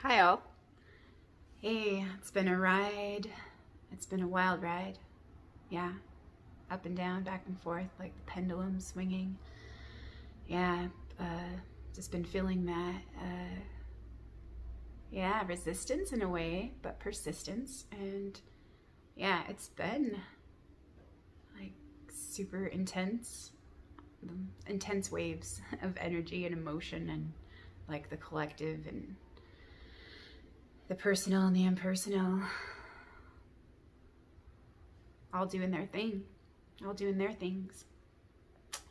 Hi all. Hey, it's been a ride. It's been a wild ride. Yeah, up and down, back and forth, like the pendulum swinging. Yeah, just been feeling that, yeah, resistance in a way, but persistence. And yeah, it's been like super intense, intense waves of energy and emotion, and like the collective and the personal and the impersonal, all doing their thing, all doing their things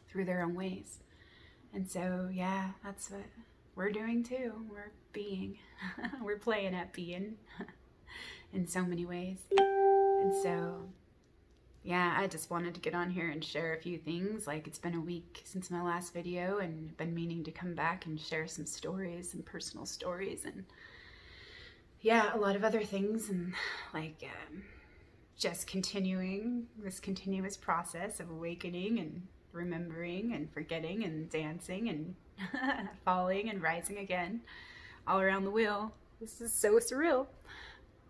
through their own ways. And so, yeah, that's what we're doing too. We're being, we're playing at being in so many ways. And so, yeah, I just wanted to get on here and share a few things. Like, it's been a week since my last video, and been meaning to come back and share some stories, some personal stories, and yeah, a lot of other things, and like just continuing this continuous process of awakening and remembering and forgetting and dancing and falling and rising again, all around the wheel. This is so surreal.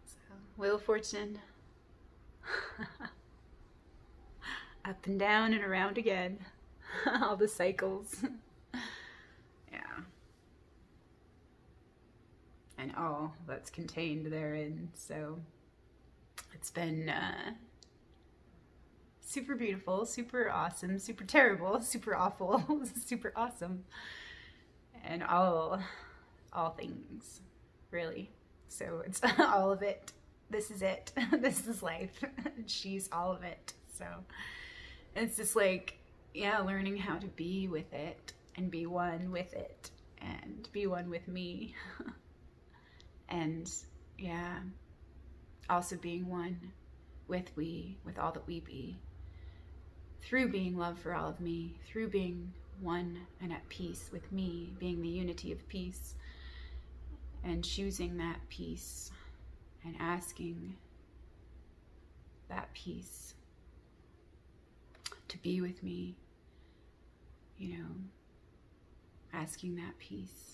So, Wheel of Fortune. Up and down and around again. All the cycles. Yeah. And all that's contained therein. So it's been super beautiful, super awesome, super terrible, super awful, super awesome, and all things, really. So it's all of it. This is it. This is life. She's all of it. So it's just like, yeah, learning how to be with it and be one with it and be one with me. And yeah, also being one with all that we be, through being love for all of me, through being one and at peace with me, being the unity of peace, and choosing that peace and asking that peace to be with me, you know, asking that peace.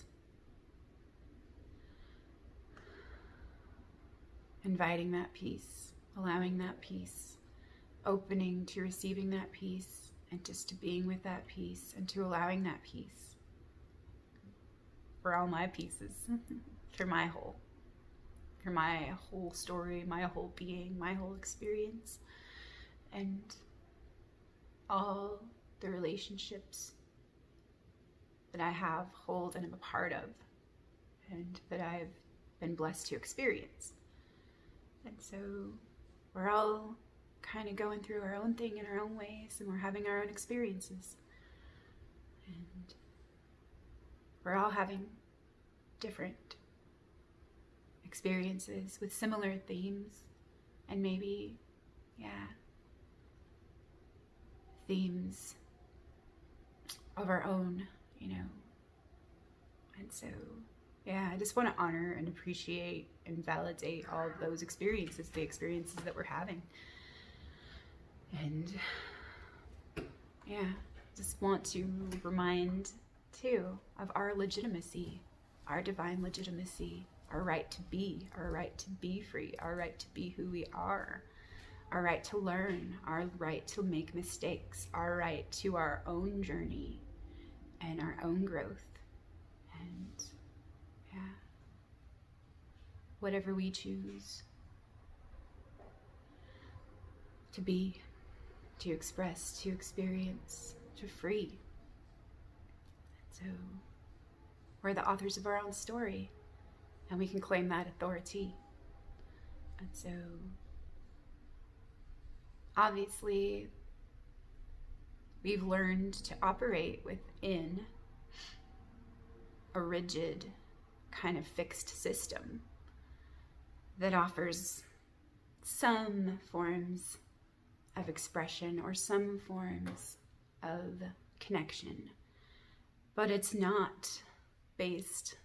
Inviting that peace, allowing that peace, opening to receiving that peace, and just to being with that peace, and to allowing that peace for all my pieces, for my whole story, my whole being, my whole experience, and all the relationships that I have, hold, and am a part of, and that I've been blessed to experience. And so we're all kind of going through our own thing in our own ways, and we're having our own experiences. And we're all having different experiences with similar themes, and maybe, yeah, themes of our own, you know. And so, yeah, I just want to honor and appreciate and validate all of those experiences, the experiences that we're having. And yeah, just want to remind too of our legitimacy, our divine legitimacy, our right to be free, our right to be who we are, our right to learn, our right to make mistakes, our right to our own journey and our own growth. And yeah, whatever we choose to be, to express, to experience, to free. So we're the authors of our own story, and we can claim that authority. And so obviously we've learned to operate within a rigid kind of fixed system that offers some forms of expression or some forms of connection, but it's not based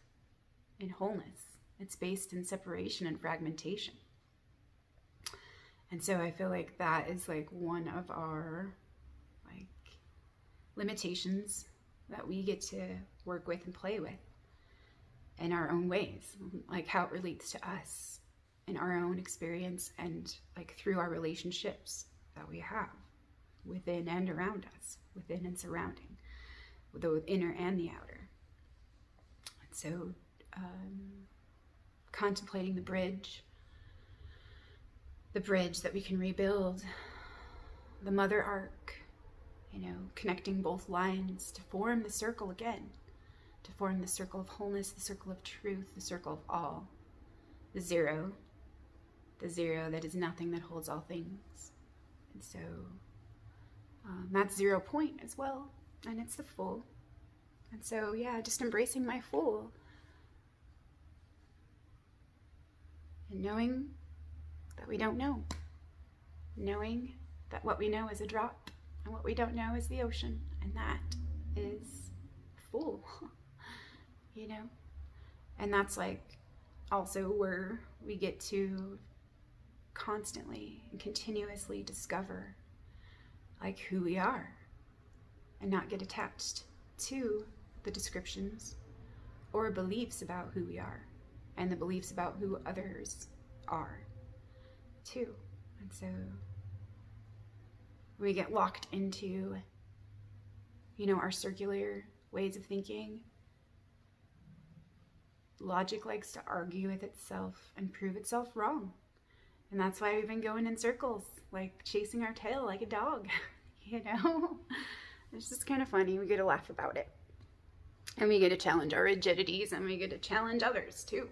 in wholeness. It's based in separation and fragmentation. And so I feel like that is like one of our like limitations that we get to work with and play with. in our own ways, like how it relates to us in our own experience and like through our relationships that we have within and around us, within and surrounding, the inner and the outer. And so contemplating the bridge that we can rebuild, the mother arc, you know, connecting both lines to form the circle again, to form the circle of wholeness, the circle of truth, the circle of all, the zero that is nothing, that holds all things. And so that's 0 point as well, and it's the full. And so yeah, just embracing my full and knowing that we don't know, knowing that what we know is a drop and what we don't know is the ocean, and that is full. You know, and that's like also where we get to constantly and continuously discover like who we are and not get attached to the descriptions or beliefs about who we are and the beliefs about who others are too. And so we get locked into, you know, our circular ways of thinking. Logic likes to argue with itself and prove itself wrong. And that's why we've been going in circles, like chasing our tail like a dog, you know? It's just kind of funny. We get to laugh about it. And we get to challenge our rigidities, and we get to challenge others too.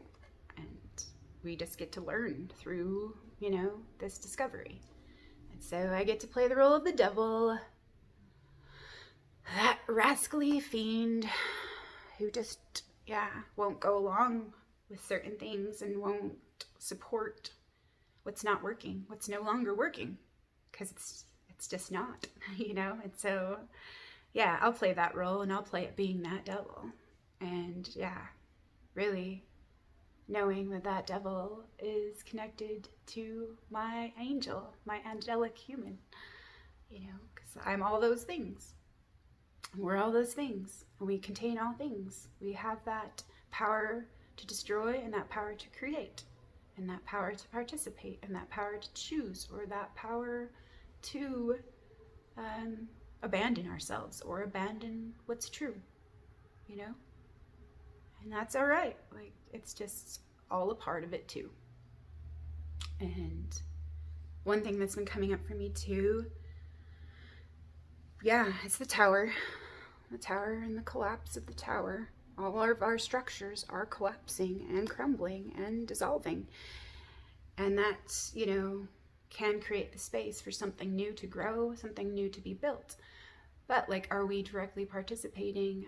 And we just get to learn through, you know, this discovery. And so I get to play the role of the devil, that rascally fiend who just, yeah, won't go along with certain things and won't support what's not working, what's no longer working, because it's just not, you know? And so, yeah, I'll play that role, and I'll play it being that devil. And yeah, really knowing that that devil is connected to my angel, my angelic human, you know, because I'm all those things. We're all those things. We contain all things. We have that power to destroy and that power to create and that power to participate and that power to choose, or that power to abandon ourselves or abandon what's true, you know? And that's all right. Like, it's just all a part of it too. And one thing that's been coming up for me too, yeah, it's the tower and the collapse of the tower. All of our structures are collapsing and crumbling and dissolving. And that, you know, can create the space for something new to grow, something new to be built. But like, are we directly participating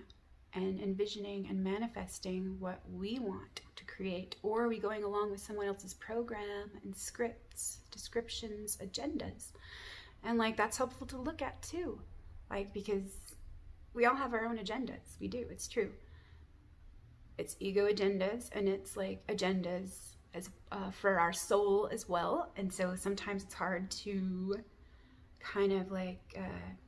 and envisioning and manifesting what we want to create? Or are we going along with someone else's program and scripts, descriptions, agendas? And like, that's helpful to look at too. Like, because we all have our own agendas. We do, it's true. It's ego agendas, and it's like agendas as for our soul as well. And so sometimes it's hard to kind of like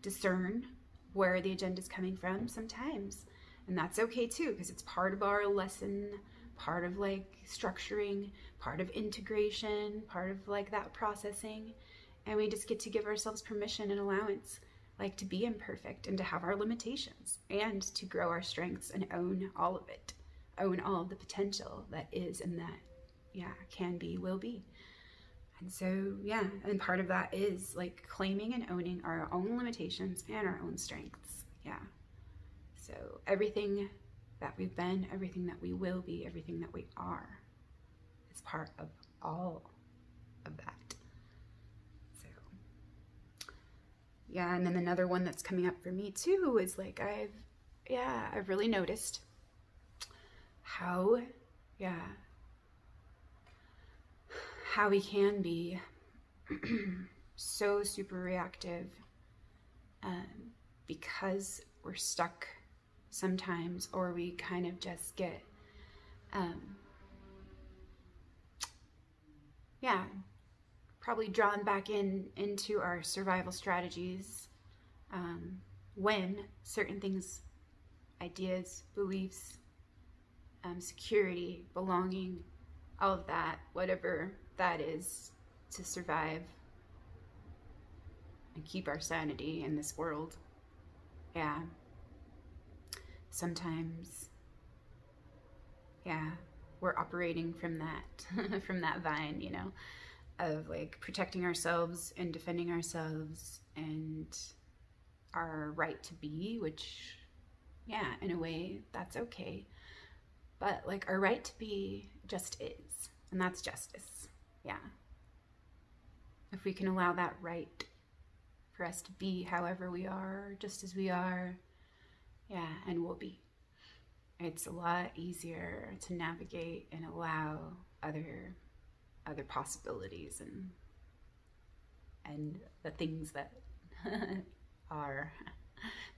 discern where the agenda is coming from sometimes. And that's okay too, because it's part of our lesson, part of like structuring, part of integration, part of like that processing. And we just get to give ourselves permission and allowance, like to be imperfect and to have our limitations and to grow our strengths and own all of it. Own all of the potential that is and that, yeah, can be, will be. And so, yeah, and part of that is like claiming and owning our own limitations and our own strengths. Yeah. So everything that we've been, everything that we will be, everything that we are is part of all of that. So, yeah, and then another one that's coming up for me too is like I've really noticed how we can be so super reactive because we're stuck sometimes, or we kind of just get probably drawn back into our survival strategies when certain things, ideas, beliefs, security, belonging, all of that, whatever that is, to survive and keep our sanity in this world. Yeah. Sometimes, yeah, we're operating from that, from that vine, you know, of like protecting ourselves and defending ourselves and our right to be, which, yeah, in a way, that's okay. But like our right to be just is, and that's justice. Yeah. If we can allow that right for us to be however we are, just as we are, yeah, and we'll be. It's a lot easier to navigate and allow other possibilities and the things that are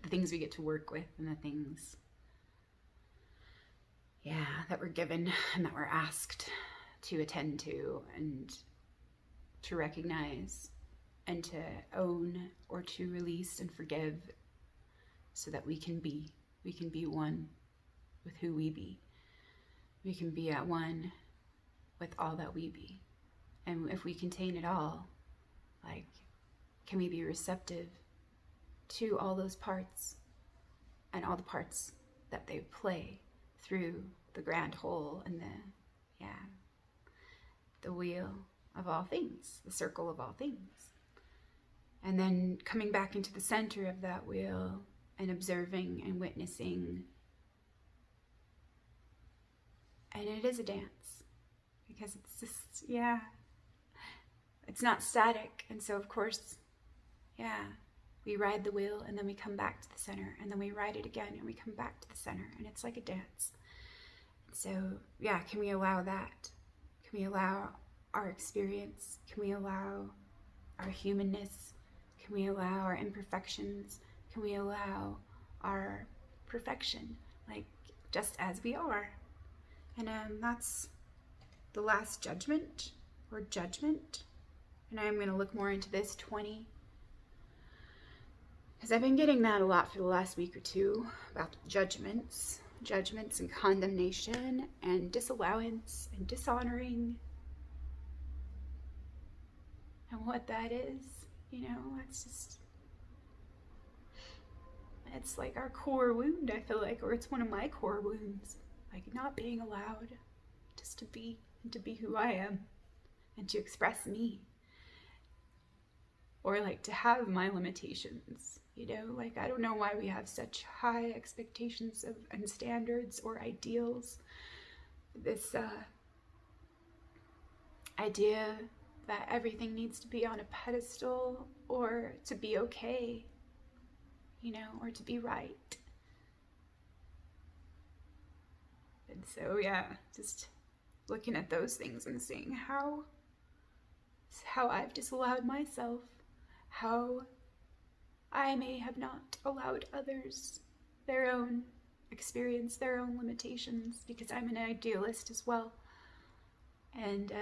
the things we get to work with, and the things, yeah, that we're given and that we're asked to attend to and to recognize and to own, or to release and forgive, so that we can be one with who we be. We can be at one with all that we be. And if we contain it all, like, can we be receptive to all those parts and all the parts that they play through the grand whole and the wheel of all things, the circle of all things. And then coming back into the center of that wheel and observing and witnessing. And it is a dance, because it's just, yeah, it's not static. And so of course, yeah, we ride the wheel and then we come back to the center, and then we ride it again and we come back to the center, and it's like a dance. So yeah, can we allow that? Can we allow our experience? Can we allow our humanness? Can we allow our imperfections? Can we allow our perfection, like just as we are? And that's the last judgment, or judgment. And I'm going to look more into this 20, because I've been getting that a lot for the last week or two about judgments and condemnation and disallowance and dishonoring, and what that is. You know, it's just, it's like our core wound, I feel like, or it's one of my core wounds, like not being allowed just to be, and to be who I am, and to express me, or like to have my limitations, you know, like I don't know why we have such high expectations of and standards or ideals. This idea that everything needs to be on a pedestal, or to be okay, you know, or to be right. And so, yeah, just looking at those things and seeing how I've disallowed myself, how I may have not allowed others their own experience, their own limitations, because I'm an idealist as well. And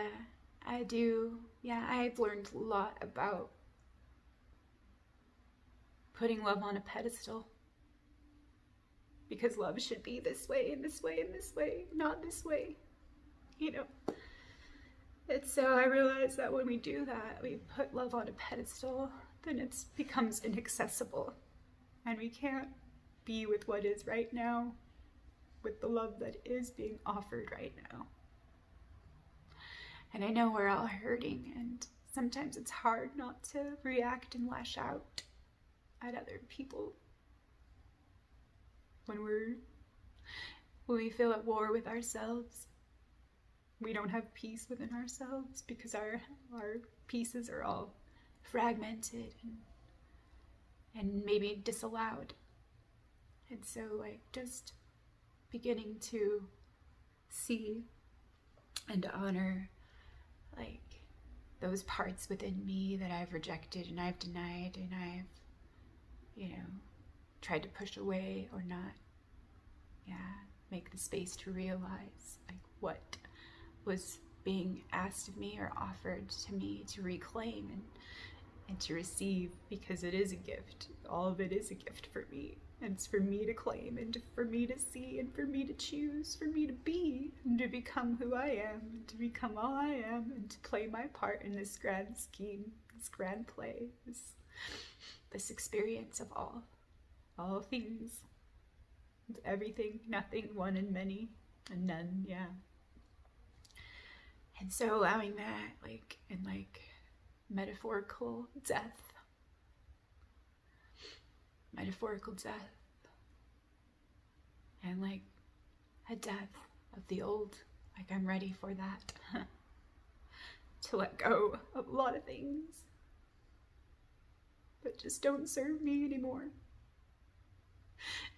I've learned a lot about putting love on a pedestal, because love should be this way and this way and this way, not this way, you know. And so I realized that when we do that, we put love on a pedestal, then it becomes inaccessible, and we can't be with what is right now, with the love that is being offered right now. And I know we're all hurting, and sometimes it's hard not to react and lash out at other people when we feel at war with ourselves. We don't have peace within ourselves because our pieces are all fragmented and maybe disallowed. And so, like, just beginning to see and honor, like, those parts within me that I've rejected and I've denied and I've, you know, tried to push away or not, make the space to realize, like, what was being asked of me or offered to me to reclaim and to receive, because it is a gift. All of it is a gift for me. And it's for me to claim, and for me to see, and for me to choose, for me to be, and to become who I am, and to become all I am, and to play my part in this grand scheme, this grand play, this experience of all things, and everything, nothing, one and many, and none, yeah. And so allowing that, like, in like metaphorical death, and like a death of the old, like I'm ready for that. To let go of a lot of things that just don't serve me anymore,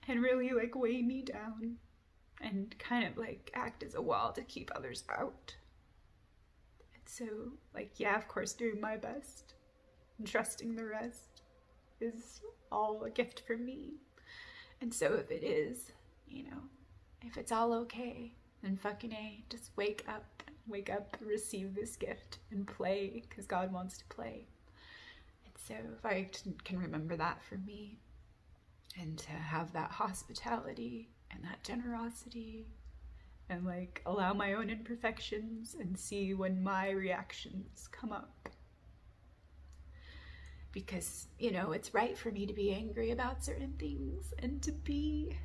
and really like weigh me down and kind of like act as a wall to keep others out. And so like, yeah, of course, doing my best and trusting the rest is all a gift for me. And so if it is, you know, if it's all okay, then fucking A, just wake up, receive this gift and play, because God wants to play. And so if I can remember that for me, and to have that hospitality and that generosity, and like allow my own imperfections and see when my reactions come up. Because, you know, it's right for me to be angry about certain things and to be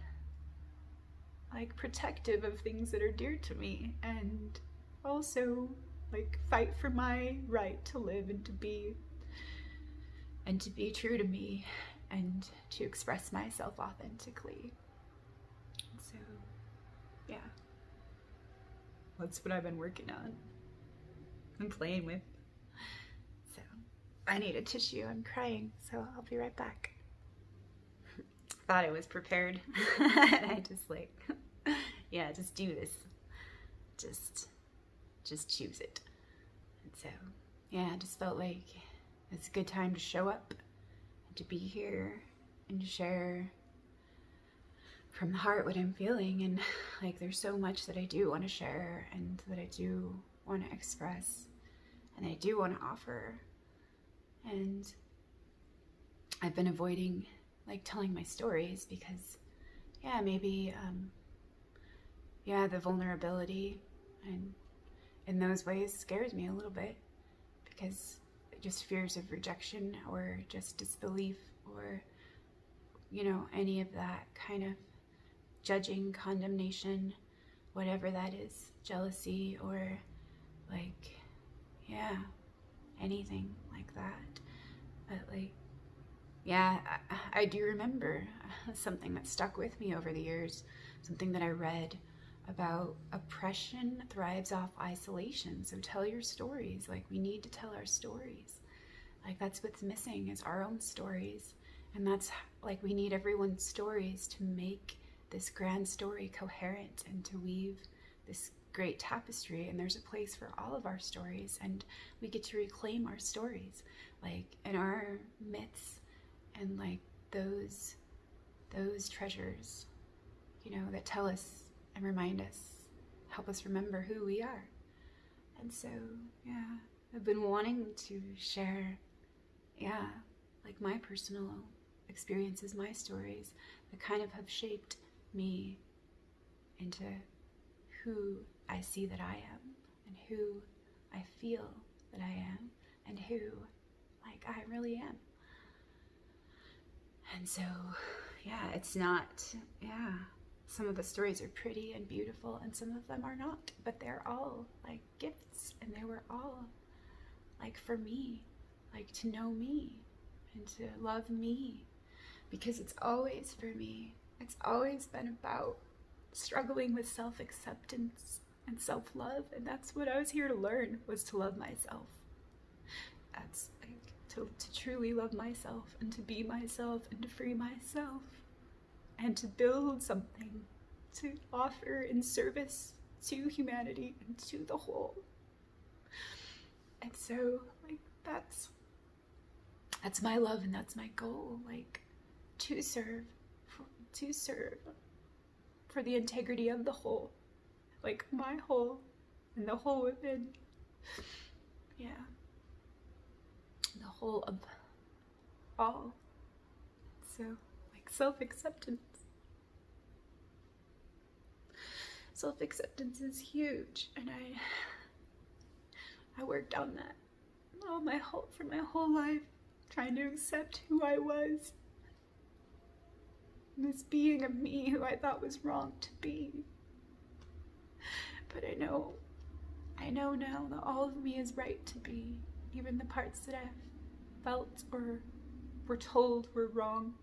like protective of things that are dear to me, and also like fight for my right to live and to be true to me and to express myself authentically. So yeah, that's what I've been working on and playing with. So I need a tissue, I'm crying, so I'll be right back. Thought I was prepared. And I just like, yeah, just do this. Just choose it. And so, yeah, I just felt like it's a good time to show up and to be here and to share from the heart what I'm feeling. And like, there's so much that I do want to share and that I do want to express and I do want to offer. And I've been avoiding like telling my stories because, yeah, maybe, yeah, the vulnerability and in those ways scares me a little bit, because just fears of rejection or just disbelief or, you know, any of that kind of judging, condemnation, whatever that is, jealousy or like, yeah, anything like that. But like, yeah, I do remember something that stuck with me over the years, something that I read about oppression thrives off isolation. So tell your stories. Like, we need to tell our stories. Like, that's what's missing is our own stories. And that's like, we need everyone's stories to make this grand story coherent and to weave this great tapestry. And there's a place for all of our stories, and we get to reclaim our stories, like in our myths and like those treasures, you know, that tell us and remind us, help us remember who we are. And so, yeah, I've been wanting to share, yeah, like my personal experiences, my stories that kind of have shaped me into who I see that I am and who I feel that I am and who, like, I really am. And so, yeah, it's not, yeah, some of the stories are pretty and beautiful and some of them are not, but they're all like gifts, and they were all like for me, like to know me and to love me, because it's always for me. It's always been about struggling with self-acceptance and self-love, and that's what I was here to learn, was to love myself. That's like to truly love myself and to be myself and to free myself and to build something to offer in service to humanity and to the whole. And so, like, that's my love and that's my goal, like, to serve for the integrity of the whole, like my whole and the whole within, yeah, the whole of all. So, like, self-acceptance. Self-acceptance is huge, and I worked on that for my whole life, trying to accept who I was. This being of me who I thought was wrong to be. But I know now that all of me is right to be, even the parts that I've felt or were told were wrong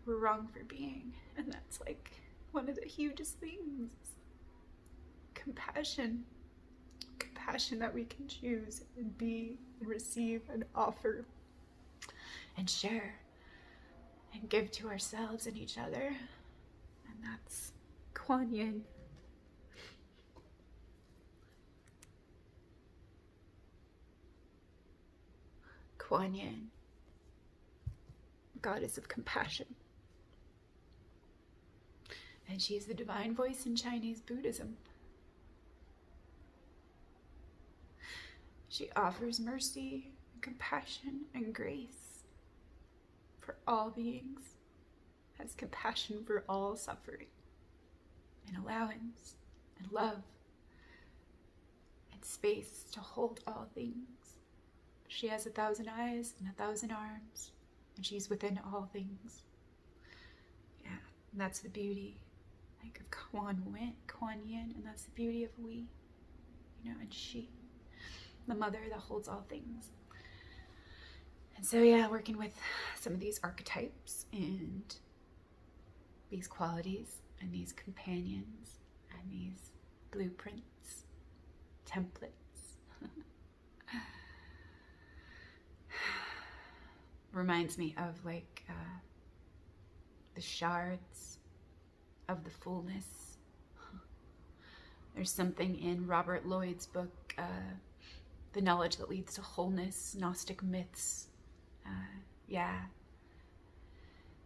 for being. And that's like one of the hugest things. Compassion that we can choose and be and receive and offer and share and give to ourselves and each other. And that's Kuan Yin. Kuan Yin, goddess of compassion. And she's the divine voice in Chinese Buddhism. She offers mercy, compassion, and grace for all beings, has compassion for all suffering, and allowance, and love, and space to hold all things. She has 1,000 eyes and 1,000 arms, and she's within all things. Yeah, and that's the beauty, like, of Kuan Yin, and that's the beauty of we, you know, and she, the mother that holds all things. And so, yeah, working with some of these archetypes and these qualities and these companions and these blueprints, templates. Reminds me of like the shards of the fullness. There's something in Robert Lloyd's book, The Knowledge That Leads to Wholeness, Gnostic Myths. Yeah.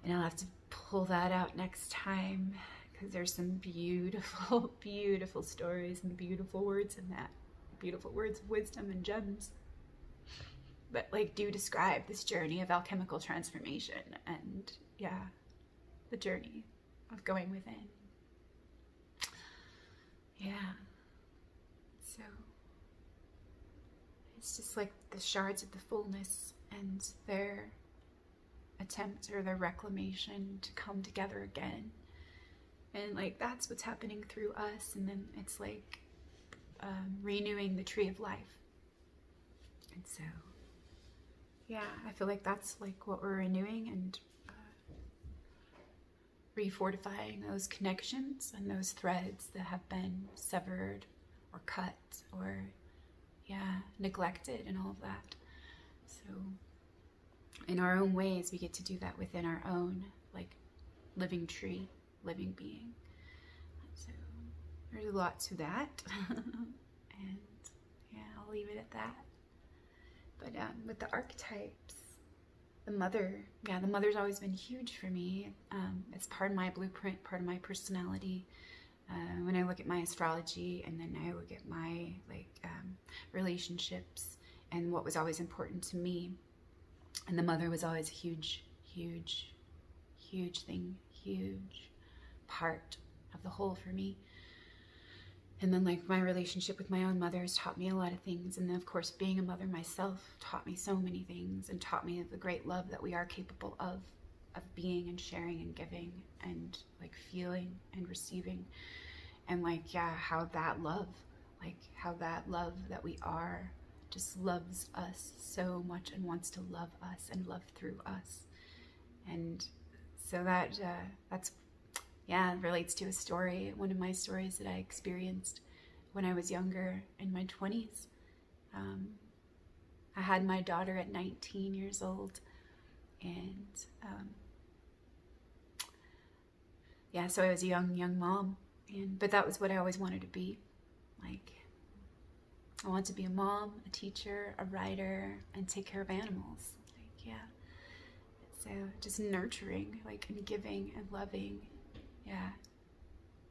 And I'll have to pull that out next time because there's some beautiful, beautiful stories and beautiful words in that. Beautiful words of wisdom and gems. But like do describe this journey of alchemical transformation and yeah, the journey of going within. Yeah. So it's just like the shards of the fullness and their attempt or their reclamation to come together again. And like that's what's happening through us, and then it's like renewing the tree of life. And so yeah, I feel like that's like what we're renewing and refortifying those connections and those threads that have been severed or cut or yeah, neglected and all of that. So in our own ways, we get to do that within our own like living tree, living being. So there's a lot to that. And yeah, I'll leave it at that. But with the archetypes, the mother, yeah, the mother's always been huge for me. It's part of my blueprint, part of my personality. When I look at my astrology and then I look at my like relationships and what was always important to me, and the mother was always a huge, huge, huge thing, huge part of the whole for me. And then like my relationship with my own mother has taught me a lot of things. And then of course being a mother myself taught me so many things and taught me the great love that we are capable of being and sharing and giving and like feeling and receiving. And like, yeah, how that love that we are just loves us so much and wants to love us and love through us. And so that that's, yeah, it relates to a story, one of my stories that I experienced when I was younger in my 20s. I had my daughter at 19 years old, and yeah, so I was a young mom, but that was what I always wanted to be. Like, I wanted to be a mom, a teacher, a writer, and take care of animals. Like, yeah, so just nurturing, like, and giving and loving. Yeah,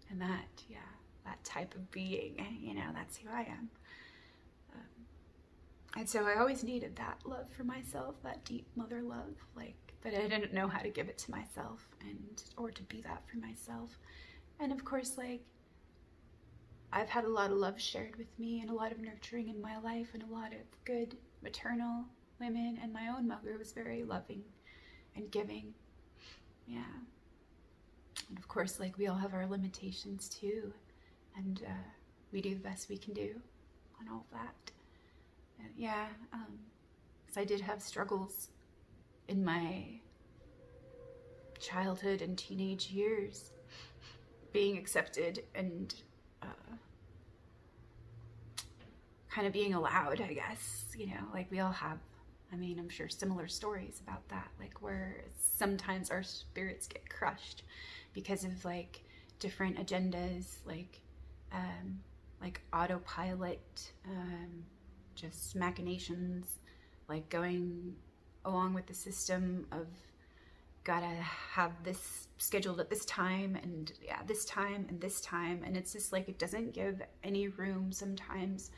and that, yeah, that type of being, you know, that's who I am. And so I always needed that love for myself, that deep mother love, like, but I didn't know how to give it to myself or to be that for myself. And of course, like, I've had a lot of love shared with me and a lot of nurturing in my life and a lot of good maternal women, and my own mother was very loving and giving. Yeah. And of course, like, we all have our limitations too, and we do the best we can do on all that. And yeah, because I did have struggles in my childhood and teenage years, being accepted and kind of being allowed, I guess, you know, like we all have, I mean, I'm sure similar stories about that, like where sometimes our spirits get crushed because of like different agendas, like autopilot, just machinations, like going along with the system of gotta have this scheduled at this time, and yeah, this time and this time, and it's just like it doesn't give any room sometimes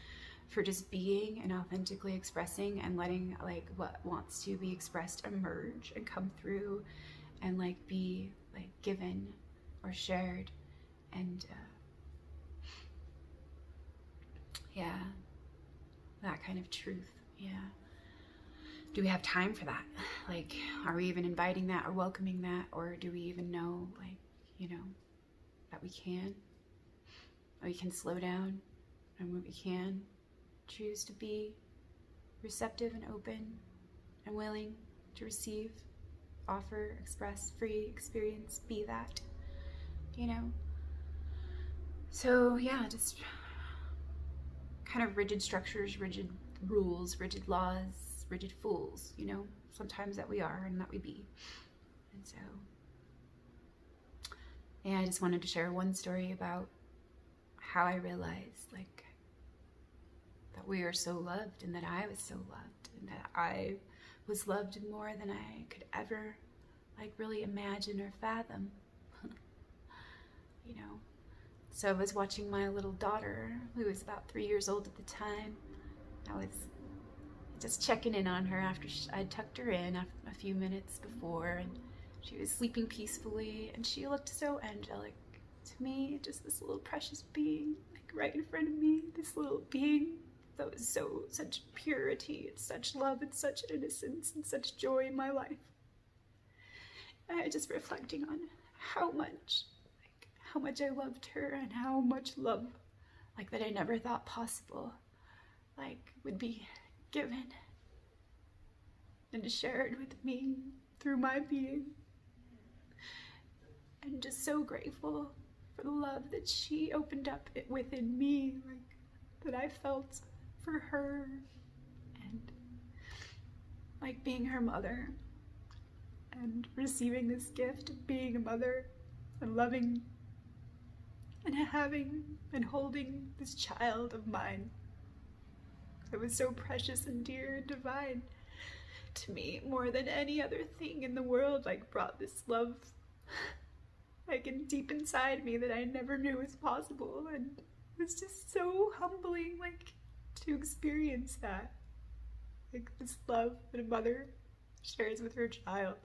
for just being and authentically expressing and letting like what wants to be expressed emerge and come through and like be like given or shared. And yeah, that kind of truth. Yeah. Do we have time for that? Like, are we even inviting that or welcoming that? Or do we even know, like, you know, that we can slow down, and we can choose to be receptive and open and willing to receive, offer, express, free, experience, be that, you know? So yeah, just kind of rigid structures, rigid rules, rigid laws, rigid fools, you know, sometimes that we are and that we be. And so, yeah, I just wanted to share one story about how I realized, like, that we are so loved, and that I was so loved, and that I was loved more than I could ever, like, really imagine or fathom, you know. So I was watching my little daughter, who was about 3 years old at the time. I was just checking in on her after I'd tucked her in a few minutes before, and she was sleeping peacefully, and she looked so angelic to me, just this little precious being, like right in front of me, this little being that was such purity and such love and such innocence and such joy in my life. And I was just reflecting on how much I loved her, and how much love, like, that I never thought possible, like, would be given and shared with me through my being. And just so grateful for the love that she opened up within me, like, that I felt for her, and like being her mother and receiving this gift of being a mother and loving and having and holding this child of mine that was so precious and dear and divine to me, more than any other thing in the world, like, brought this love like in deep inside me that I never knew was possible. And it was just so humbling, like, to experience that, like, this love that a mother shares with her child.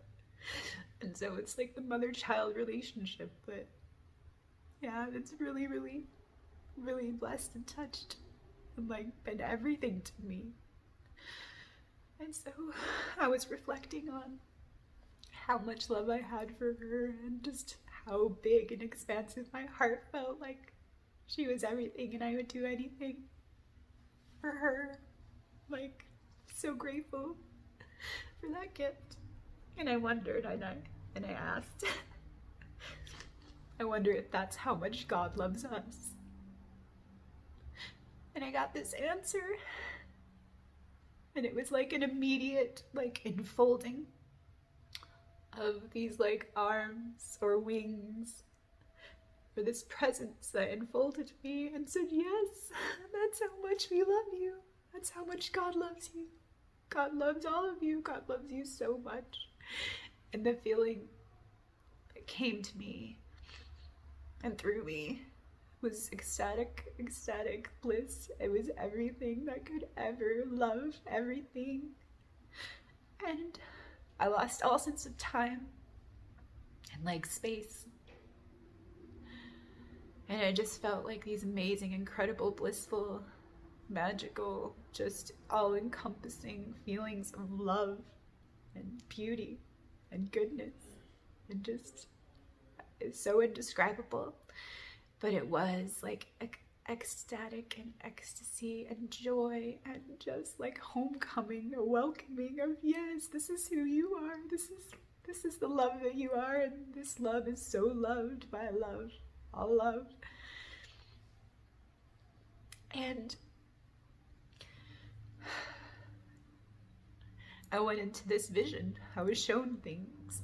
And so it's like the mother-child relationship, but yeah, it's really, really, really blessed and touched and, like, been everything to me. And so I was reflecting on how much love I had for her, and just how big and expansive my heart felt, like she was everything and I would do anything for her. Like, so grateful for that gift. And I wondered, and I asked, I wonder if that's how much God loves us. And I got this answer, and it was like an immediate, like, enfolding of these, like, arms or wings, for this presence that enfolded me and said, yes, that's how much we love you. That's how much God loves you. God loves all of you. God loves you so much. And the feeling that came to me and through me was ecstatic, ecstatic bliss. It was everything that could ever love everything. And I lost all sense of time and like space. And I just felt like these amazing, incredible, blissful, magical, just all-encompassing feelings of love and beauty and goodness, and just, it's so indescribable. But it was like ecstatic and ecstasy and joy and just like homecoming, a welcoming of, yes, this is who you are. This is the love that you are, and this love is so loved by love, all love. And I went into this vision. I was shown things.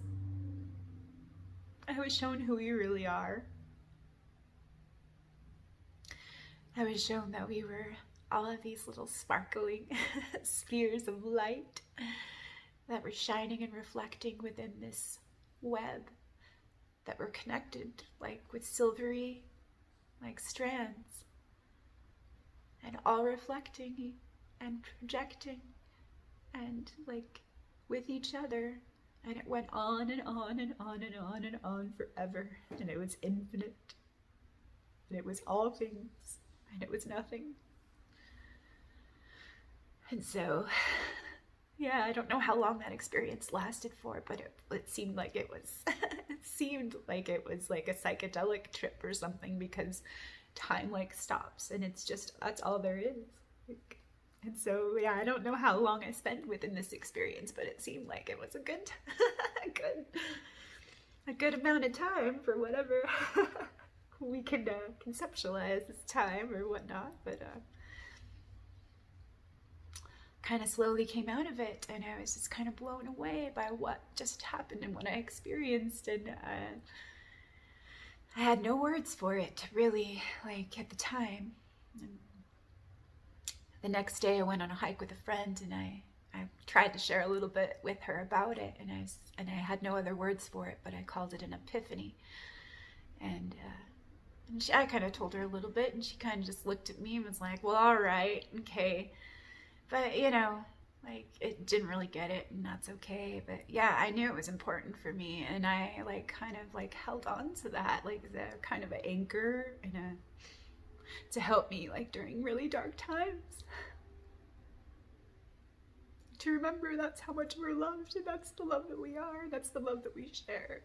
I was shown who we really are. I was shown that we were all of these little sparkling spheres of light that were shining and reflecting within this web, that were connected like with silvery like strands, and all reflecting and projecting and like with each other. And it went on and on and on and on and on forever, and it was infinite, and it was all things, and it was nothing. And so, yeah, I don't know how long that experience lasted for, but it seemed like it was it seemed like it was like a psychedelic trip or something, because time like stops, and it's just, that's all there is. Like, and so, yeah, I don't know how long I spent within this experience, but it seemed like it was a good a good amount of time for whatever we can conceptualize as time or whatnot. But kind of slowly came out of it, and I was just kind of blown away by what just happened and what I experienced. And I had no words for it, really, like at the time. And the next day I went on a hike with a friend, and I tried to share a little bit with her about it, and I had no other words for it, but I called it an epiphany. And I kind of told her a little bit, and she kind of just looked at me and was like, well, all right, okay. But, you know, like, it didn't really get it, and that's okay. But yeah, I knew it was important for me, and I like kind of like held on to that, like the kind of an anchor and to help me like during really dark times. To remember that's how much we're loved, and that's the love that we are, that's the love that we share.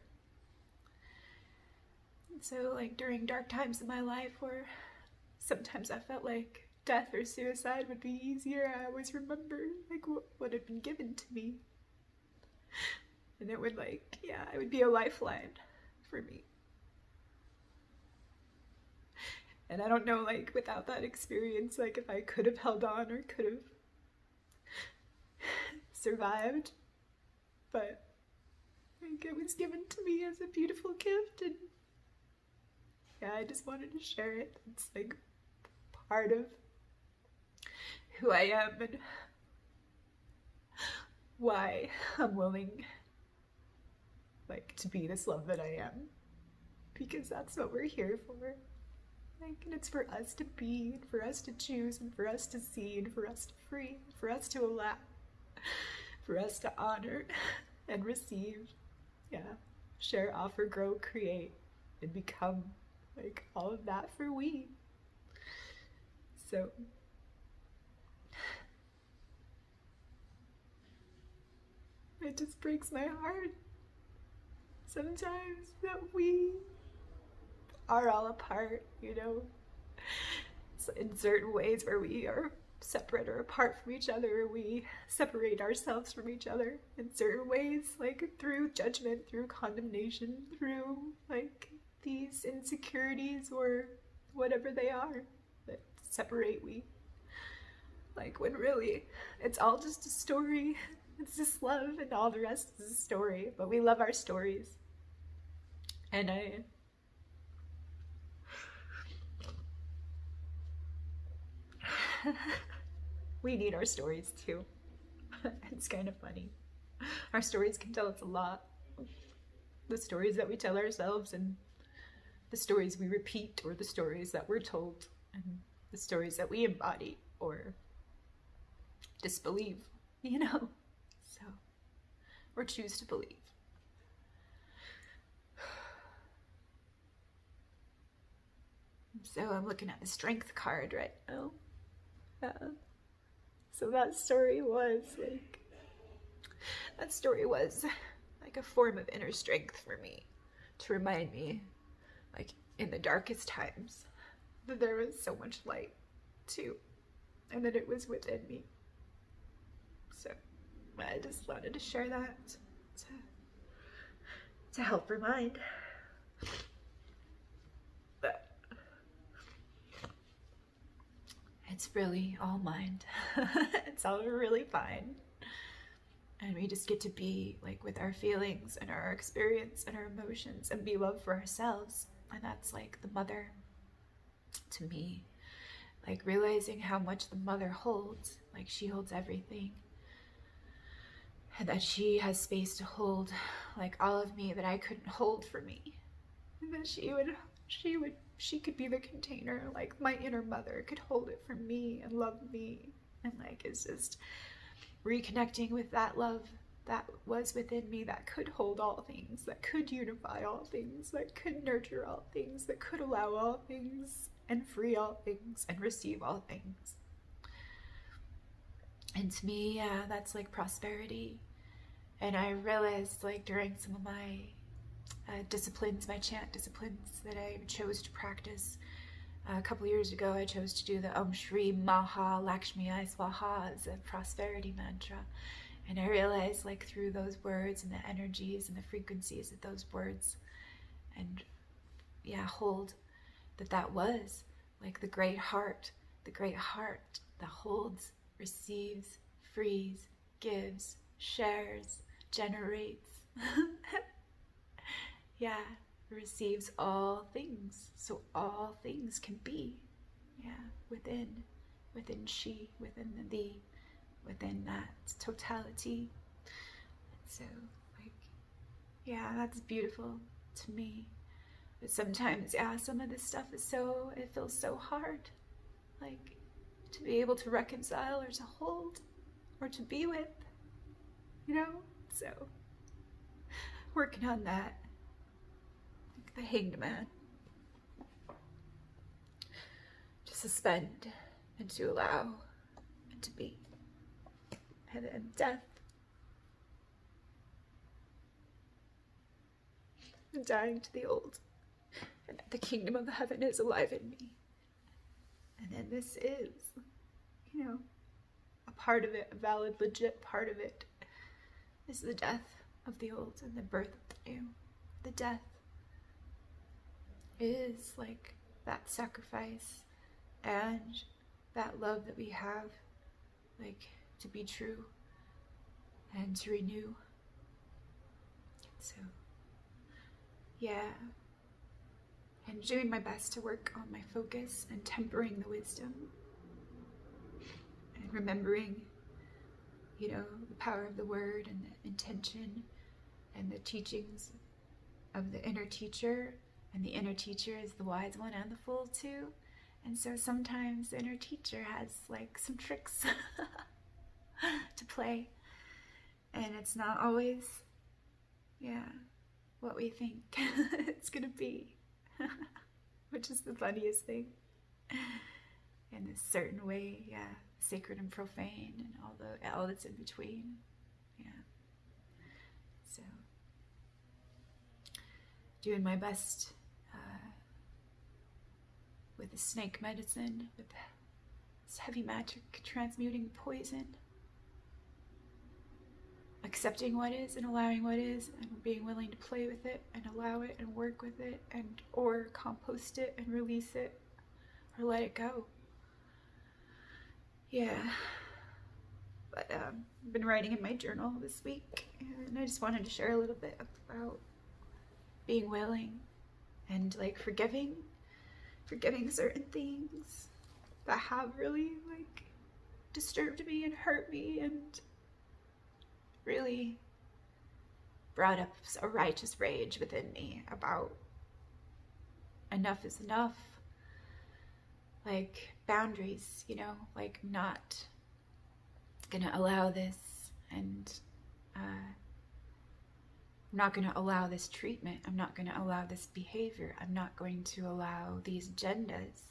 And so like during dark times in my life where sometimes I felt like death or suicide would be easier, I always remember like what had been given to me. And it would like, yeah, it would be a lifeline for me. And I don't know, like without that experience, like if I could have held on or could have survived, but like it was given to me as a beautiful gift, and yeah, I just wanted to share it. It's like part of who I am and why I'm willing like to be this love that I am, because that's what we're here for. Like, and it's for us to be, and for us to choose, and for us to see, and for us to free, for us to allow, for us to honor and receive, yeah, share, offer, grow, create, and become, like all of that for we. So it just breaks my heart sometimes that we are all apart, you know, in certain ways where we are separate or apart from each other, we separate ourselves from each other in certain ways, like through judgment, through condemnation, through like these insecurities or whatever they are that separate we. Like when really it's all just a story. It's just love, and all the rest is a story, but we love our stories. And we need our stories too. It's kind of funny. Our stories can tell us a lot. The stories that we tell ourselves, and the stories we repeat, or the stories that we're told, and the stories that we embody or disbelieve, you know? So, or choose to believe. So I'm looking at the strength card right now. So that story was like a form of inner strength for me, to remind me, like in the darkest times, that there was so much light too, and that it was within me. So I just wanted to share that to help remind. But it's really all mind. It's all really fine. And we just get to be like with our feelings and our experience and our emotions and be love for ourselves. And that's like the mother to me. Like realizing how much the mother holds, like she holds everything. And that she has space to hold like all of me that I couldn't hold for me. And that she could be the container, like my inner mother could hold it for me and love me. And like it's just reconnecting with that love that was within me, that could hold all things, that could unify all things, that could nurture all things, that could allow all things and free all things and receive all things. And to me, yeah, that's like prosperity. And I realized like during some of my disciplines, my chant disciplines that I chose to practice a couple years ago, I chose to do the Om Shri Maha Lakshmi Swaha as a prosperity mantra. And I realized like through those words and the energies and the frequencies of those words, and yeah, hold that was like the great heart that holds, receives, frees, gives, shares, generates. Yeah, receives all things, so all things can be, yeah, within she, within the thee, within that totality. So like, yeah, that's beautiful to me. But sometimes, yeah, some of this stuff is it feels so hard, like to be able to reconcile or to hold or to be with, you know? So working on that, like the Hanged Man, to suspend and to allow and to be. And then death, and dying to the old, and the kingdom of heaven is alive in me. And then this is, you know, a part of it, a valid, legit part of it, is the death of the old and the birth of the new. The death is like that sacrifice and that love that we have, like to be true and to renew. So yeah, and doing my best to work on my focus and tempering the wisdom and remembering, you know, the power of the word and the intention and the teachings of the inner teacher. And the inner teacher is the wise one and the fool too. And so sometimes the inner teacher has like some tricks to play. And it's not always, yeah, what we think it's gonna be. Which is the funniest thing. In a certain way, yeah, sacred and profane and all that's in between. Yeah. So doing my best with the snake medicine, with this heavy magic transmuting poison, accepting what is and allowing what is, and being willing to play with it and allow it and work with it, and or compost it and release it or let it go. Yeah. But I've been writing in my journal this week, and I just wanted to share a little bit about being willing and like forgiving certain things that have really like disturbed me and hurt me and really brought up a righteous rage within me about enough is enough. Like boundaries, you know, like not gonna allow this, and I'm not gonna allow this treatment. I'm not gonna allow this behavior. I'm not going to allow these agendas,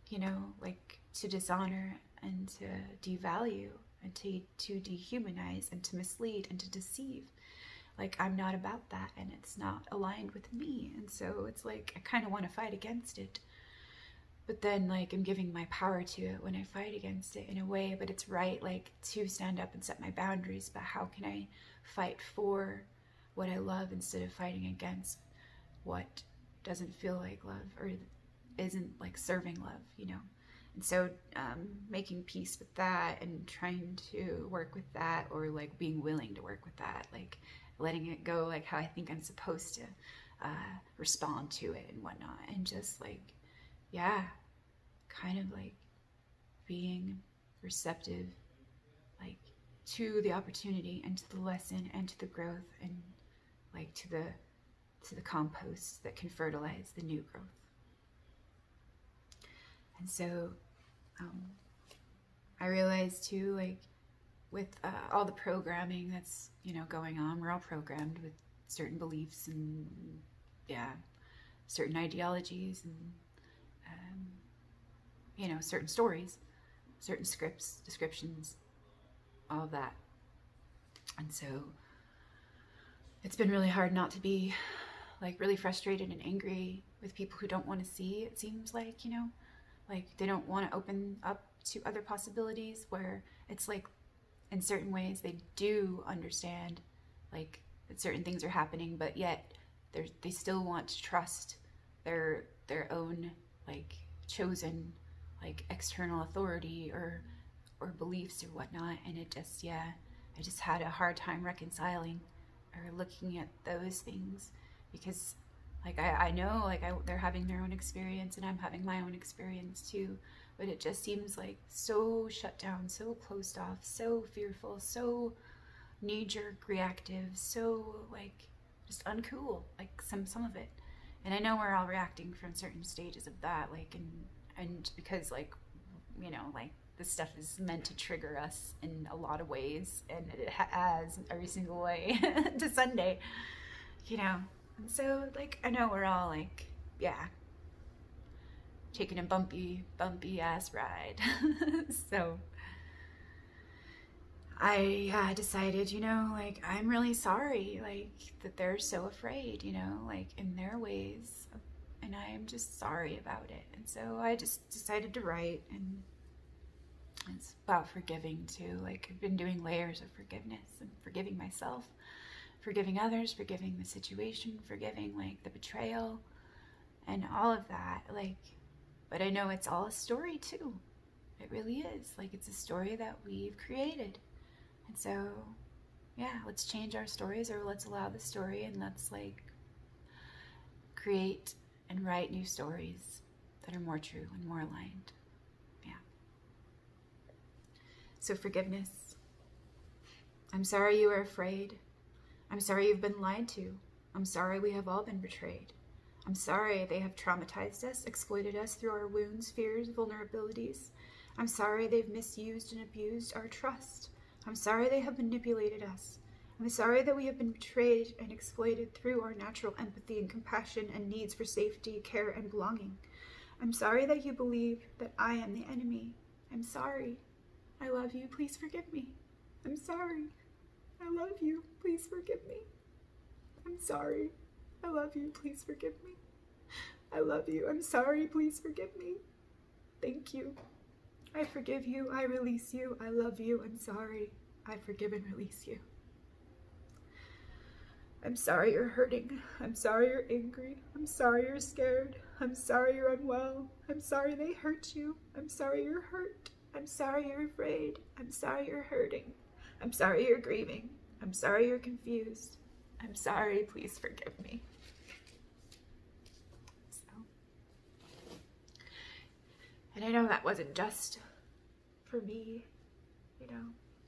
you know, like to dishonor and to devalue and to dehumanize and to mislead and to deceive. Like, I'm not about that, and it's not aligned with me. And so it's like I kind of want to fight against it, but then like I'm giving my power to it when I fight against it in a way. But it's right, like, to stand up and set my boundaries. But how can I fight for what I love instead of fighting against what doesn't feel like love or isn't like serving love, you know? And so making peace with that and trying to work with that, or like being willing to work with that, like letting it go, like how I think I'm supposed to respond to it and whatnot, and just like, yeah, kind of like being receptive, like to the opportunity and to the lesson and to the growth, and like to the compost that can fertilize the new growth. And so I realized too, like with all the programming that's, you know, going on, we're all programmed with certain beliefs and, yeah, certain ideologies and, you know, certain stories, certain scripts, descriptions, all of that. And so it's been really hard not to be like really frustrated and angry with people who don't want to see, it seems like, you know, like they don't want to open up to other possibilities, where it's like in certain ways they do understand like that certain things are happening, but yet they still want to trust their own like chosen like external authority or beliefs or whatnot. And it just, yeah, I just had a hard time reconciling or looking at those things, because like I know like they're having their own experience and I'm having my own experience too, but it just seems like so shut down, so closed off, so fearful, so knee-jerk reactive, so like just uncool, like some of it. And I know we're all reacting from certain stages of that, like, and because like, you know, like this stuff is meant to trigger us in a lot of ways, and it has every single way to Sunday, you know. And so like I know we're all like, yeah, taking a bumpy ass ride. So I decided, you know, like I'm really sorry, like that they're so afraid, you know, like in their ways, and I'm just sorry about it. And so I just decided to write, and it's about forgiving too. Like I've been doing layers of forgiveness and forgiving myself, forgiving others, forgiving the situation, forgiving like the betrayal and all of that. Like, but I know it's all a story too. It really is. Like it's a story that we've created. And so, yeah, let's change our stories, or let's allow the story, and let's like create and write new stories that are more true and more aligned. Yeah. So forgiveness. I'm sorry you are afraid. I'm sorry you've been lied to. I'm sorry we have all been betrayed. I'm sorry they have traumatized us, exploited us through our wounds, fears, vulnerabilities. I'm sorry they've misused and abused our trust. I'm sorry they have manipulated us. I'm sorry that we have been betrayed and exploited through our natural empathy and compassion and needs for safety, care, and belonging. I'm sorry that you believe that I am the enemy. I'm sorry. I love you. Please forgive me. I'm sorry. I love you. Please forgive me. I'm sorry. I love you. Please forgive me. I love you. I'm sorry. Please forgive me. Thank you. I forgive you. I release you. I love you. I'm sorry. I forgive and release you. I'm sorry you're hurting. I'm sorry you're angry. I'm sorry you're scared. I'm sorry you're unwell. I'm sorry they hurt you. I'm sorry you're hurt. I'm sorry you're afraid. I'm sorry you're hurting. I'm sorry you're grieving. I'm sorry you're confused. I'm sorry. Please forgive me. And I know that wasn't just for me, you know,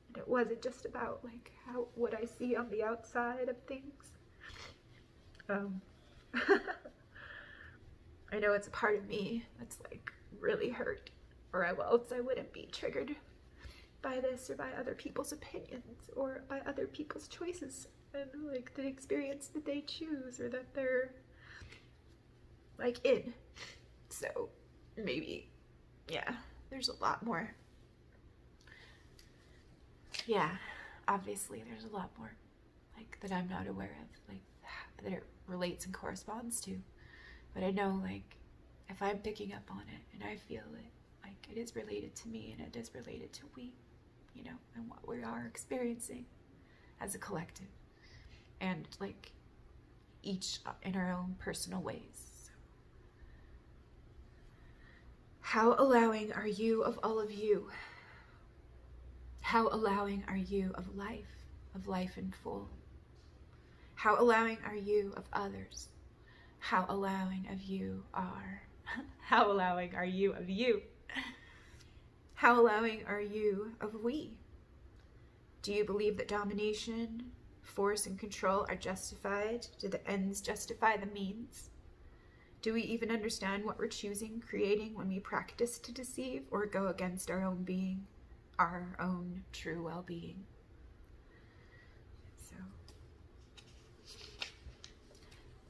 and it wasn't just about like what I see on the outside of things. I I know it's a part of me that's like really hurt, or else I wouldn't be triggered by this or by other people's opinions or by other people's choices and like the experience that they choose or that they're like in. So maybe, yeah, there's a lot more. Yeah, obviously there's a lot more like that I'm not aware of, like that it relates and corresponds to. But I know, like, if I'm picking up on it and I feel it, like it is related to me and it is related to we, you know, and what we are experiencing as a collective, and like each in our own personal ways. So, how allowing are you of all of you? How allowing are you of life in full? How allowing are you of others? How allowing of you are, how allowing are you of you? How allowing are you of we? Do you believe that domination, force, and control are justified? Do the ends justify the means? Do we even understand what we're choosing, creating when we practice to deceive or go against our own being, our own true well-being? So,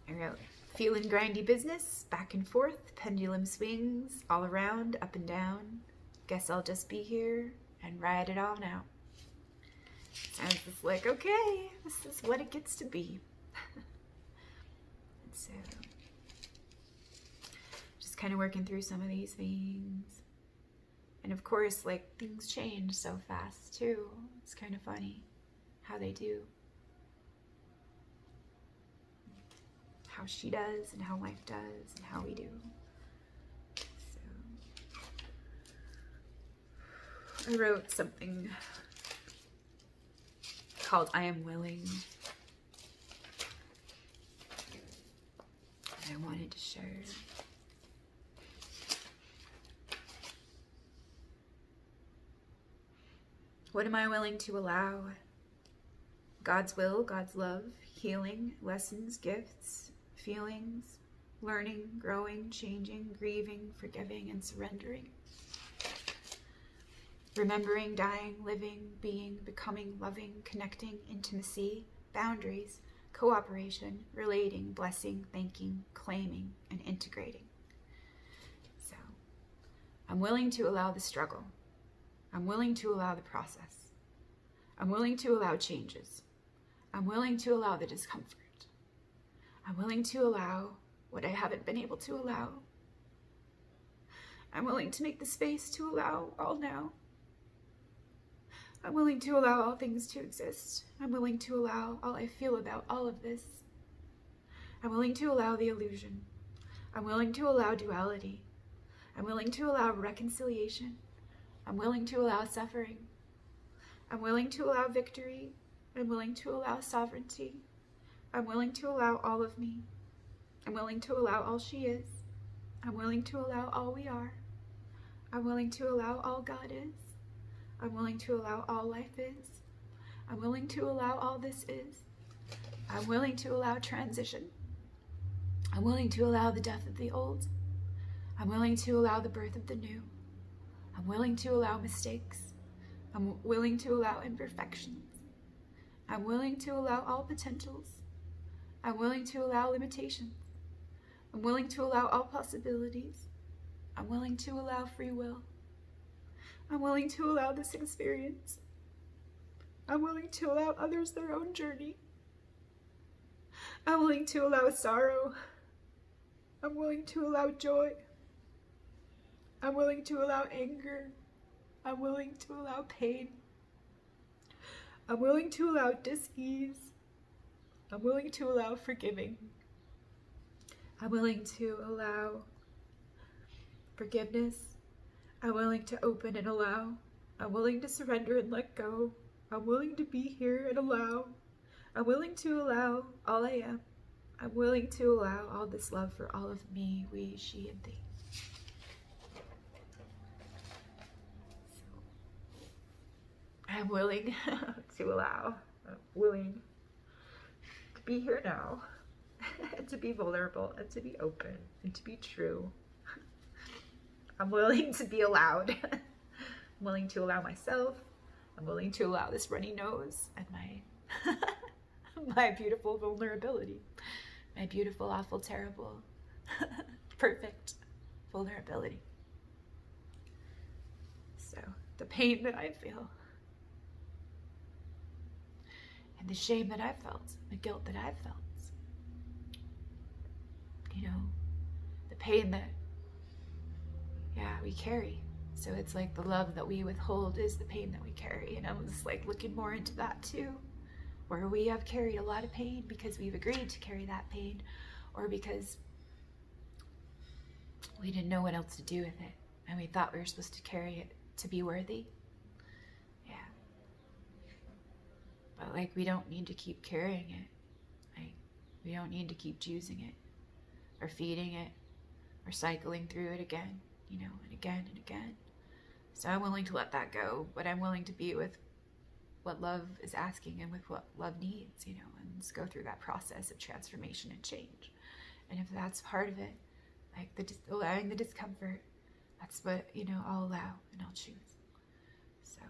I wrote, feeling grindy business, back and forth, pendulum swings, all around, up and down. Guess I'll just be here and ride it all now. I was just like, okay, this is what it gets to be. And so, just kind of working through some of these things. And of course, like, things change so fast too. It's kind of funny how they do. How she does and how life does and how we do. So I wrote something called I Am Willing. And I wanted to share. What am I willing to allow? God's will, God's love, healing, lessons, gifts, feelings, learning, growing, changing, grieving, forgiving, and surrendering. Remembering, dying, living, being, becoming, loving, connecting, intimacy, boundaries, cooperation, relating, blessing, thanking, claiming, and integrating. So, I'm willing to allow the struggle. I'm willing to allow the process. I'm willing to allow changes. I'm willing to allow the discomfort. I'm willing to allow what I haven't been able to allow. I'm willing to make the space to allow all now. I'm willing to allow all things to exist. I'm willing to allow all I feel about all of this. I'm willing to allow the illusion. I'm willing to allow duality. I'm willing to allow reconciliation. I'm willing to allow suffering. I'm willing to allow victory. I'm willing to allow sovereignty. I'm willing to allow all of me. I'm willing to allow all she is. I'm willing to allow all we are. I'm willing to allow all God is. I'm willing to allow all life is. I'm willing to allow all this is. I'm willing to allow transition. I'm willing to allow the death of the old. I'm willing to allow the birth of the new. I'm willing to allow mistakes. I'm willing to allow imperfections. I'm willing to allow all potentials. I'm willing to allow limitations. I'm willing to allow all possibilities. I'm willing to allow free will. I'm willing to allow this experience. I'm willing to allow others their own journey. I'm willing to allow sorrow. I'm willing to allow joy. I'm willing to allow anger. I'm willing to allow pain. I'm willing to allow dis-ease. I'm willing to allow forgiving. I'm willing to allow forgiveness. I'm willing to open and allow. I'm willing to surrender and let go. I'm willing to be here and allow. I'm willing to allow all I am. I'm willing to allow all this love for all of me, we, she, and thee. I'm willing to allow. I'm willing to be here now. and to be vulnerable and to be open and to be true. I'm willing to be allowed. I'm willing to allow myself. I'm willing to allow this runny nose and my my beautiful vulnerability. My beautiful, awful, terrible, perfect vulnerability. So the pain that I feel, and the shame that I've felt, the guilt that I've felt, you know, the pain that, yeah, we carry. So it's like the love that we withhold is the pain that we carry. And I was like looking more into that too, where we have carried a lot of pain because we've agreed to carry that pain, or because we didn't know what else to do with it and we thought we were supposed to carry it to be worthy. Yeah. But like, we don't need to keep carrying it. Like, we don't need to keep juicing it or feeding it or cycling through it again, you know, and again and again. So I'm willing to let that go, but I'm willing to be with what love is asking and with what love needs, you know, and just go through that process of transformation and change. And if that's part of it, like allowing the discomfort, that's what, you know, I'll allow and I'll choose. So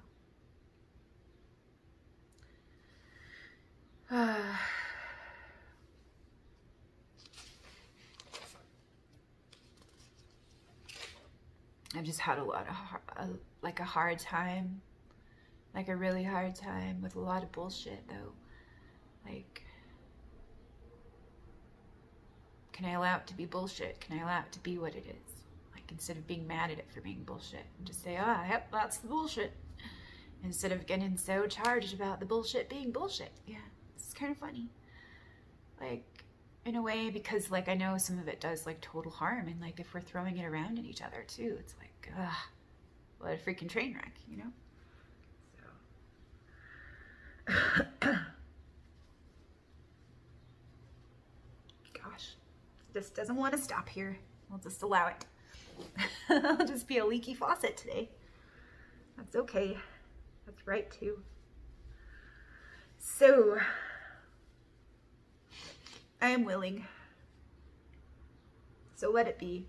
I've just had a lot of like a hard time, like a really hard time with a lot of bullshit though. Like, can I allow it to be bullshit? Can I allow it to be what it is? Like, instead of being mad at it for being bullshit, and just say, yep, that's the bullshit. Instead of getting so charged about the bullshit being bullshit. Yeah, it's kind of funny. Like, in a way, because like, I know some of it does like total harm, and like if we're throwing it around at each other too, it's like, what a freaking train wreck, you know? So. Gosh, this doesn't want to stop here. We'll just allow it. I'll just be a leaky faucet today. That's okay. That's right too. So, I am willing. So let it be.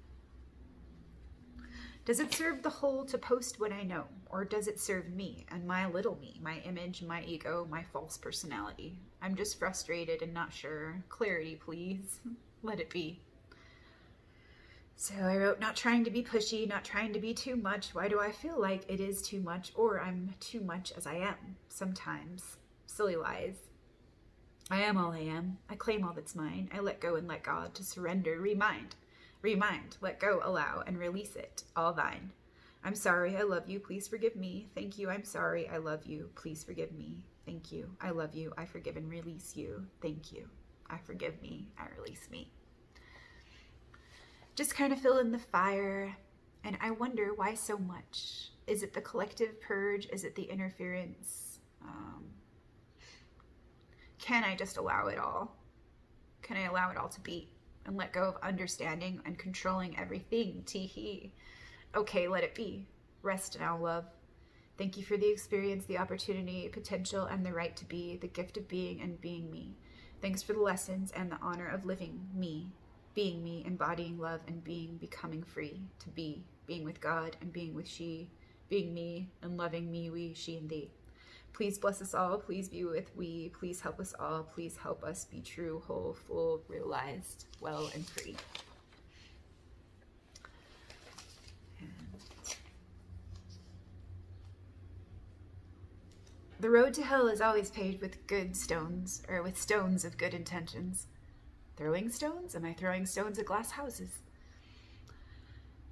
Does it serve the whole to post what I know? Or does it serve me and my little me, my image, my ego, my false personality? I'm just frustrated and not sure. Clarity, please. Let it be. So I wrote, not trying to be pushy, not trying to be too much. Why do I feel like it is too much, or I'm too much as I am? Sometimes. Silly lies. I am all I am. I claim all that's mine. I let go and let God to surrender. Remind, let go, allow, and release it. All thine. I'm sorry. I love you. Please forgive me. Thank you. I'm sorry. I love you. Please forgive me. Thank you. I love you. I forgive and release you. Thank you. I forgive me. I release me. Just kind of fill in the fire, and I wonder why so much. Is it the collective purge? Is it the interference? Can I just allow it all? Can I allow it all to be and let go of understanding and controlling everything? Tee-hee. Okay, let it be. Rest now, love. Thank you for the experience, the opportunity, potential, and the right to be, the gift of being and being me. Thanks for the lessons and the honor of living me. Being me, embodying love and being, becoming free to be, being with God and being with she, being me and loving me, we, she, and thee. Please bless us all, please be with we, please help us all, please help us be true, whole, full, realized, well, and free. The road to hell is always paved with good stones, or with stones of good intentions. Throwing stones? Am I throwing stones at glass houses?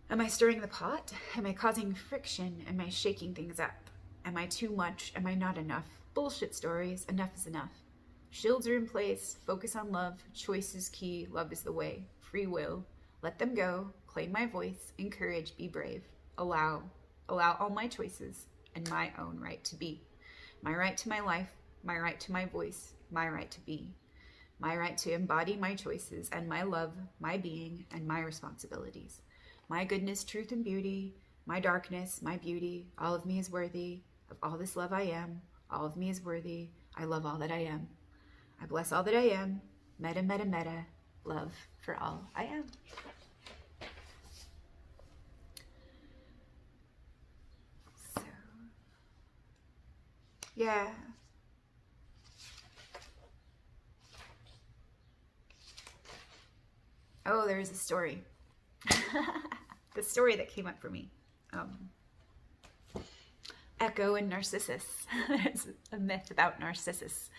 Am I stirring the pot? Am I causing friction? Am I shaking things up? Am I too much? Am I not enough? Bullshit stories. Enough is enough. Shields are in place. Focus on love. Choice is key. Love is the way. Free will. Let them go. Claim my voice. Encourage. Be brave. Allow all my choices and my own right to be. My right to my life. My right to my voice. My right to be. My right to embody my choices and my love, my being, and my responsibilities. My goodness, truth, and beauty, my darkness, my beauty, all of me is worthy of all this love I am. All of me is worthy. I love all that I am. I bless all that I am. Meta, meta, meta. love for all I am. So, yeah. Oh, there's a story. The story that came up for me. Echo and Narcissus. There's a myth about Narcissus.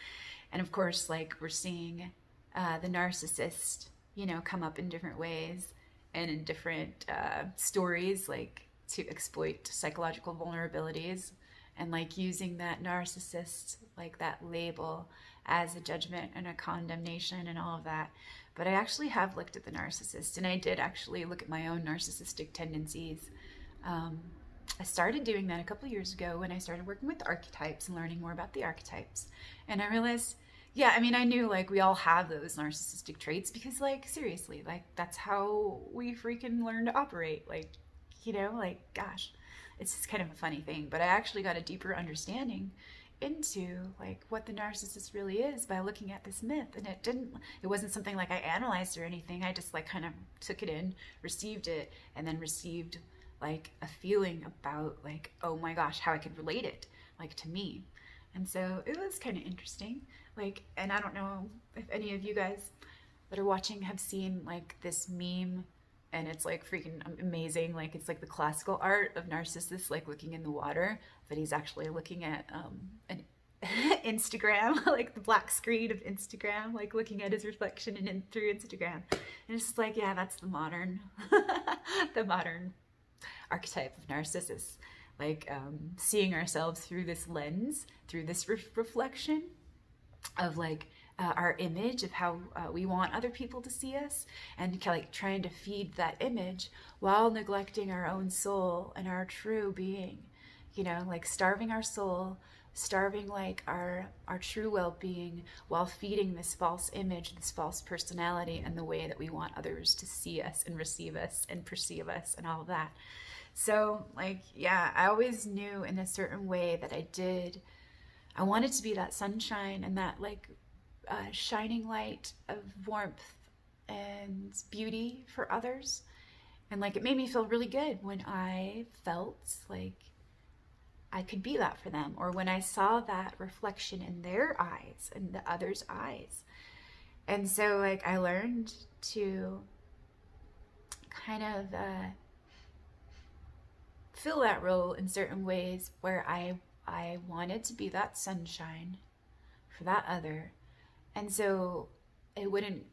And of course, like, we're seeing the narcissist, you know, come up in different ways and in different stories, like to exploit psychological vulnerabilities, and like using that narcissist, like that label, as a judgment and a condemnation and all of that. But I actually have looked at the narcissist, and I did actually look at my own narcissistic tendencies. I started doing that a couple years ago when I started working with archetypes and learning more about the archetypes. And I realized, yeah, I mean, I knew like we all have those narcissistic traits because, like, seriously, like that's how we freaking learn to operate. Like, you know, like, gosh, it's just kind of a funny thing. But I actually got a deeper understanding into like what the narcissist really is by looking at this myth. And it wasn't something like I analyzed or anything. I just like kind of took it in, received it, and then received like a feeling about like, oh my gosh, how I could relate it like to me. And so it was kind of interesting. Like, and I don't know if any of you guys that are watching have seen like this meme, and it's like freaking amazing. Like, it's like the classical art of Narcissus like looking in the water, but he's actually looking at an Instagram, like the black screen of Instagram, like looking at his reflection through Instagram. And it's just like, yeah, that's the modern the modern archetype of Narcissus, like seeing ourselves through this lens, through this reflection of like our image of how we want other people to see us, and like trying to feed that image while neglecting our own soul and our true being, you know, like starving our soul, starving like our true well-being while feeding this false image, this false personality, and the way that we want others to see us and receive us and perceive us and all of that. So like, yeah, I always knew in a certain way that I wanted to be that sunshine and that like shining light of warmth and beauty for others. And like, it made me feel really good when I felt like I could be that for them, or when I saw that reflection in their eyes and the other's eyes. And so like, I learned to kind of fill that role in certain ways where I wanted to be that sunshine for that other. And so it wouldn't,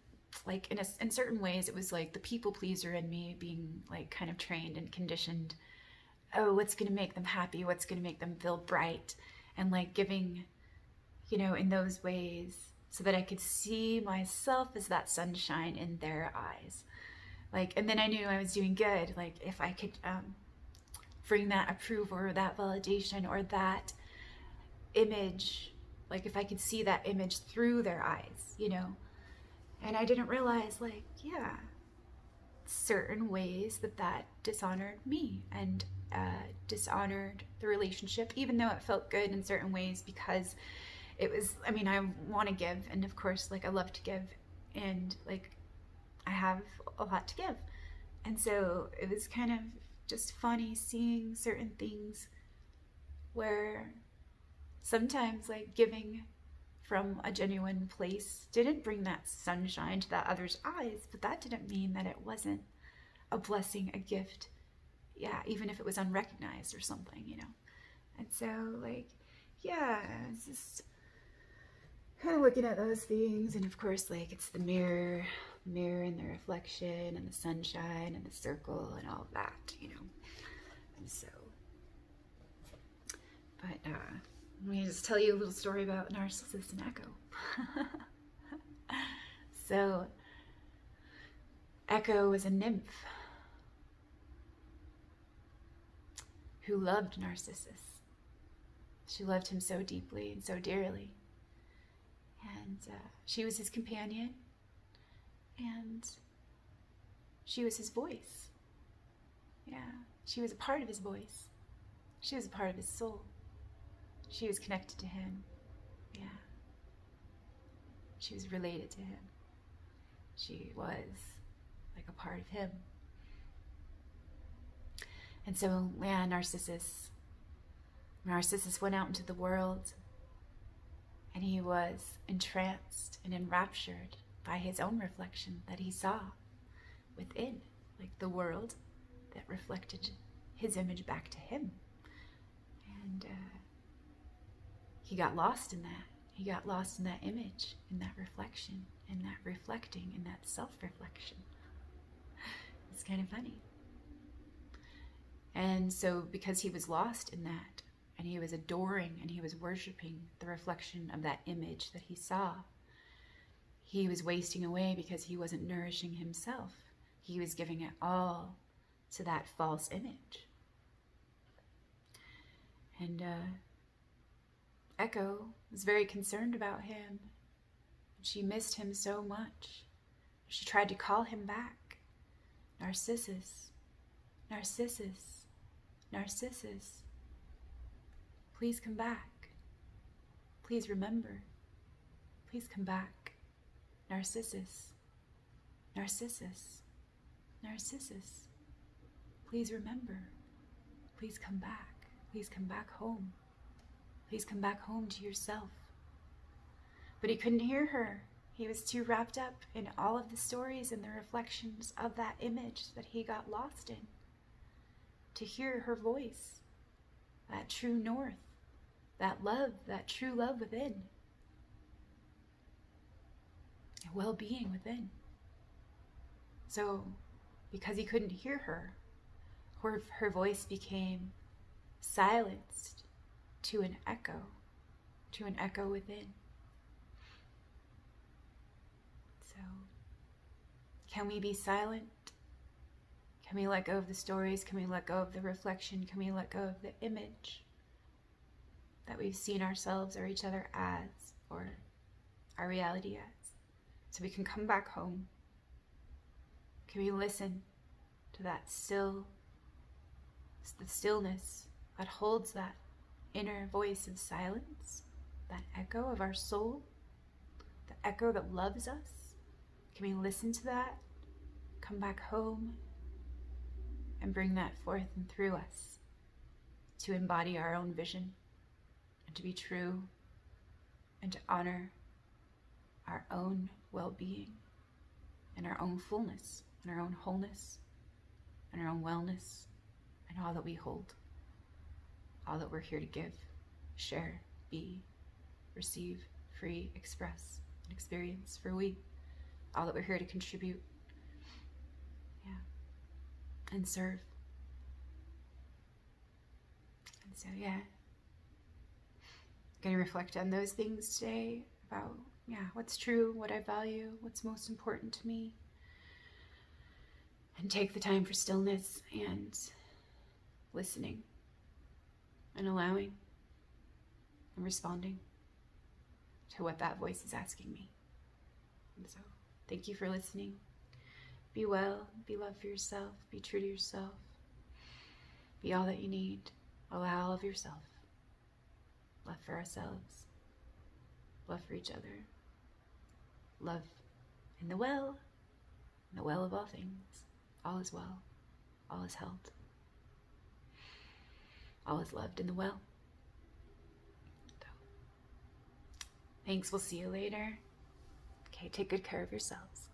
like, in certain ways, it was like the people pleaser in me being like kind of trained and conditioned. Oh, what's going to make them happy? What's going to make them feel bright? And like giving, you know, in those ways so that I could see myself as that sunshine in their eyes. Like, and then I knew I was doing good. Like, if I could bring that approval or that validation or that image, like if I could see that image through their eyes, you know. And I didn't realize, like, yeah, certain ways that dishonored me and dishonored the relationship, even though it felt good in certain ways, because it was, I mean, I want to give, and of course, like, I love to give, and like I have a lot to give. And so it was kind of just funny seeing certain things where sometimes like giving from a genuine place didn't bring that sunshine to that other's eyes, but that didn't mean that it wasn't a blessing, a gift. Yeah, even if it was unrecognized or something, you know. And so like, yeah, it's just kind of looking at those things. And of course, like, it's the mirror and the reflection and the sunshine and the circle and all of that, you know. And so, but let me just tell you a little story about Narcissus and Echo. So Echo was a nymph who loved Narcissus. She loved him so deeply and so dearly. And she was his companion, and she was his voice. Yeah, she was a part of his voice. She was a part of his soul. She was connected to him. Yeah. She was related to him. She was like a part of him. And so, yeah, Narcissus went out into the world, and he was entranced and enraptured by his own reflection that he saw within, like the world that reflected his image back to him. And he got lost in that. He got lost in that image, in that reflection, in that reflecting, in that self-reflection. It's kind of funny. And so because he was lost in that, and he was adoring and he was worshiping the reflection of that image that he saw, he was wasting away because he wasn't nourishing himself. He was giving it all to that false image. And Echo was very concerned about him. She missed him so much. She tried to call him back. Narcissus, Narcissus, Narcissus, please come back. Please remember. Please come back. Narcissus, Narcissus, Narcissus, please remember. Please come back. Please come back home. Please come back home to yourself. But he couldn't hear her. He was too wrapped up in all of the stories and the reflections of that image that he got lost in to hear her voice, that true north, that love, that true love within, and well-being within. So, because he couldn't hear her, her voice became silenced to an echo within. So, can we be silent? Can we let go of the stories? Can we let go of the reflection? Can we let go of the image that we've seen ourselves or each other as, or our reality as? So we can come back home. Can we listen to that the stillness that holds that inner voice of silence, that echo of our soul, the echo that loves us? Can we listen to that, come back home, and bring that forth and through us to embody our own vision and to be true and to honor our own well-being and our own fullness and our own wholeness and our own wellness and all that we hold, all that we're here to give, share, be, receive, free, express, and experience for we, all that we're here to contribute, and serve. And so, I'm going to reflect on those things today about, what's true, what I value, what's most important to me, and take the time for stillness and listening and allowing and responding to what that voice is asking me. And so, thank you for listening. Be well, be love for yourself, be true to yourself, be all that you need, allow all of yourself, love for ourselves, love for each other, love in the well of all things. All is well, all is held, all is loved in the well. So, thanks, we'll see you later. Okay, take good care of yourselves.